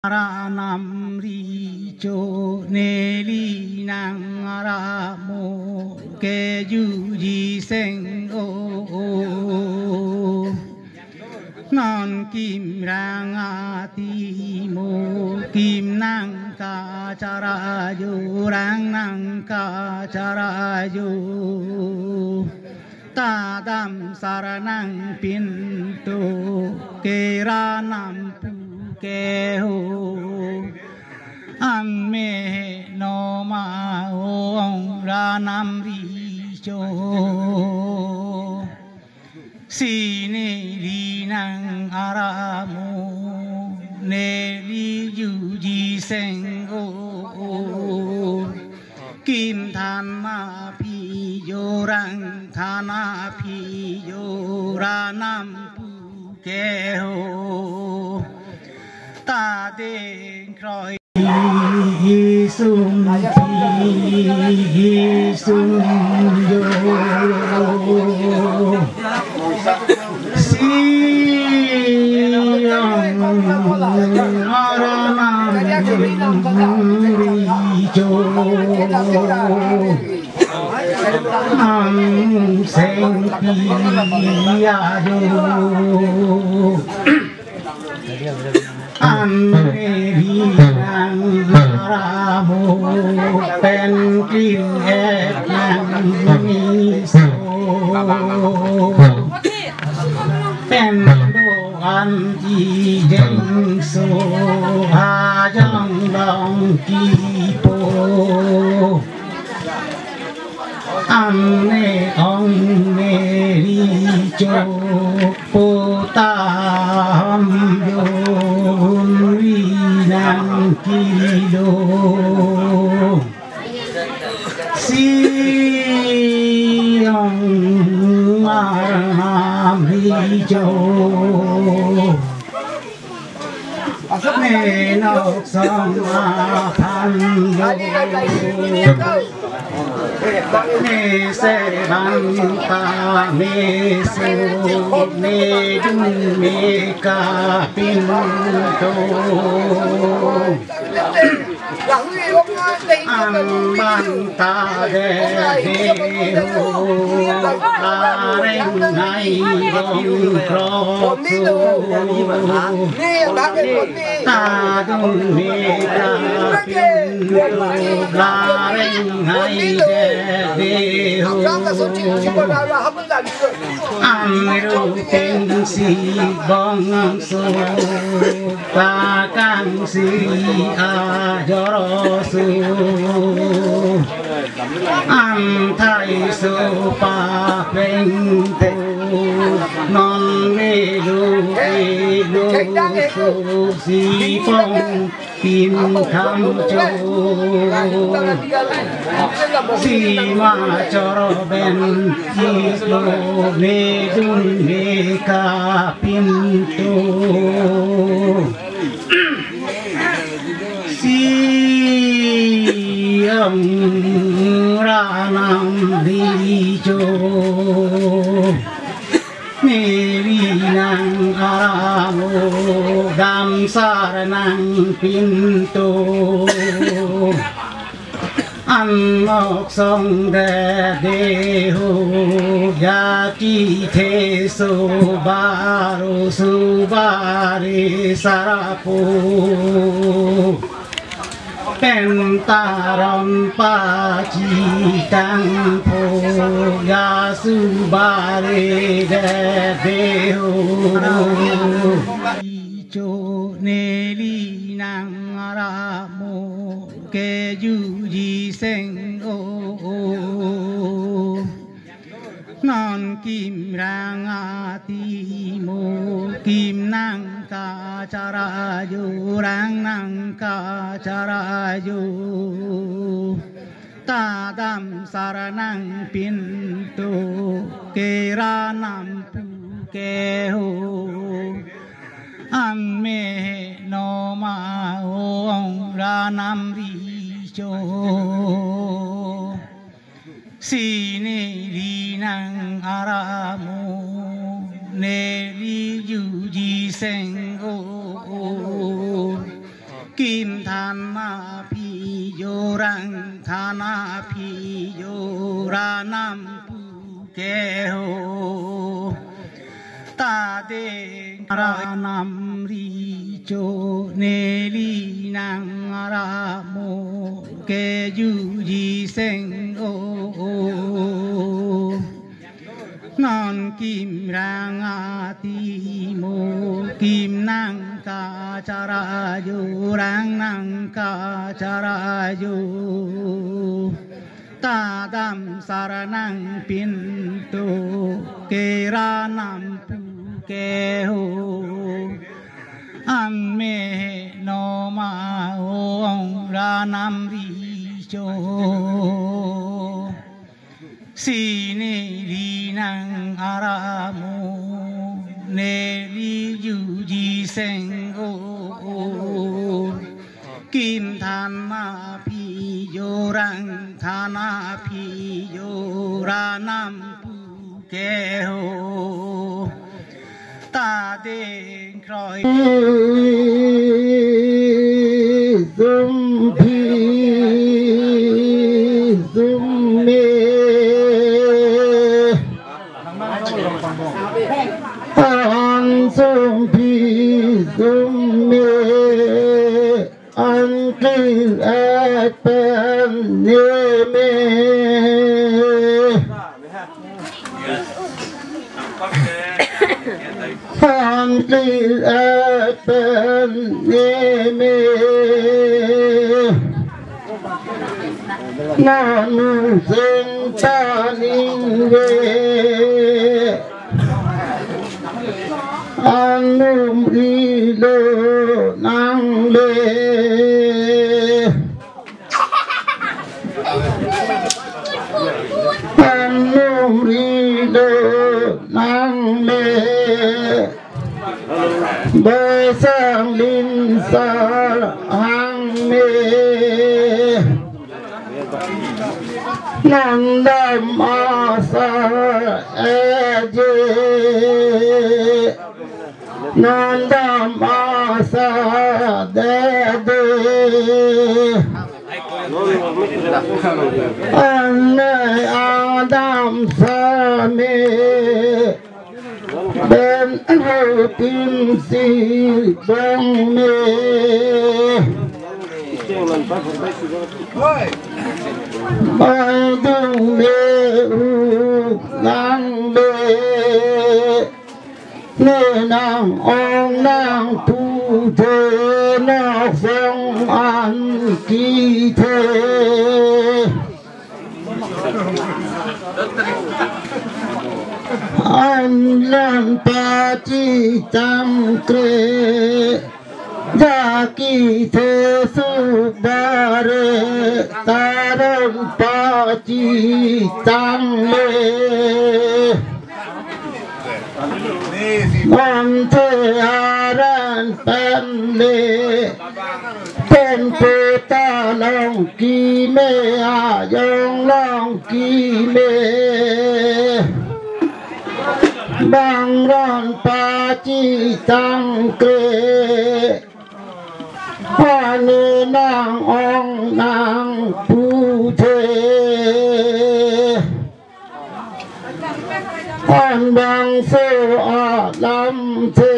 Nam ri cho ne li nang ra mo ke yu ji sen o non kim rang a ti mo kim nang ka cha ra yu rang nang ka cha ra yu ta dam saranang pintu ke ra nam ke ho an me no ma ong ra nam ri cho si ne li nang ara mo ne li yu ji sen o kim than ma pi yo rang thana pi yo ra nam ke ho ta đen khói sum sum yo si am sen pi ya yo an vi nang ra mo pen kin et nang mi so pen do an ji deng so ha jang dong ki po an ne ong ne ri cho po ta yo nang kilo siang maram hijau ne nok sama panjang ne se banta ne su ne dung ne ka pinto an banta de ho areng nai dong kro ta dung ne ka pinto areng nai de ho an ru ting si bong so ta kang si a joro su an thai su pa peng tu non me lu su si phong kim tham châu si ma choro ben si lo ne dun ne ka pin tu si ang ra nam ri cho ne li nang ara mo dam sar nang pinto an mok song de ho ya ki the so ba re sarapo pen taram pa chi tang pho ya su ba re de ho cho ne li nang ra mo ke yu ji sen o non kim rang a ti mo kim nang ka cha ra yu rang nang ka cha ra yu ta dam saranang pintu ke ra nam ke ho an me no ma ong ra nam ri cho si ne li nang ara mo ne li yu ji sen o kim than phi yo rang than phi yo ra nam pu ke ho ta de ra nam ri cho ne li nang ra mo ke ju ji sen o non kim rang ti mo kim nang ca cha ra yo rang nang ca cha ra yo ta dam sara nang pin to ke ra nam pu ke ho an me no ma ho ra nam ri cho si ne li nang ara mo ne li yu ji sen o kim than phi yo rang than phi yo ra nam pu ke ho ta de kroi zum phi zum me an zum phi zum me an ki at pen ne me an ki at pen ne me nanu sen ta ning ve anum ri lo nang le anum ri lo nang le bơ sang linh sa hang me nang đam a sa e je nang đam a sa de de an adam sa me ben ho tim si bang me bài dung mê nang mê nê nàng ong nàng thu thế nàng phong an kỳ thế an lan pa chi tam kre ja ki the su ba re taran pa chi tam le man the aran pan le pen pe ta long ki me a yong long ki me bang ron pa chi tam kre hoa nê nàng ong nàng phu thế an bang sơ a lam thế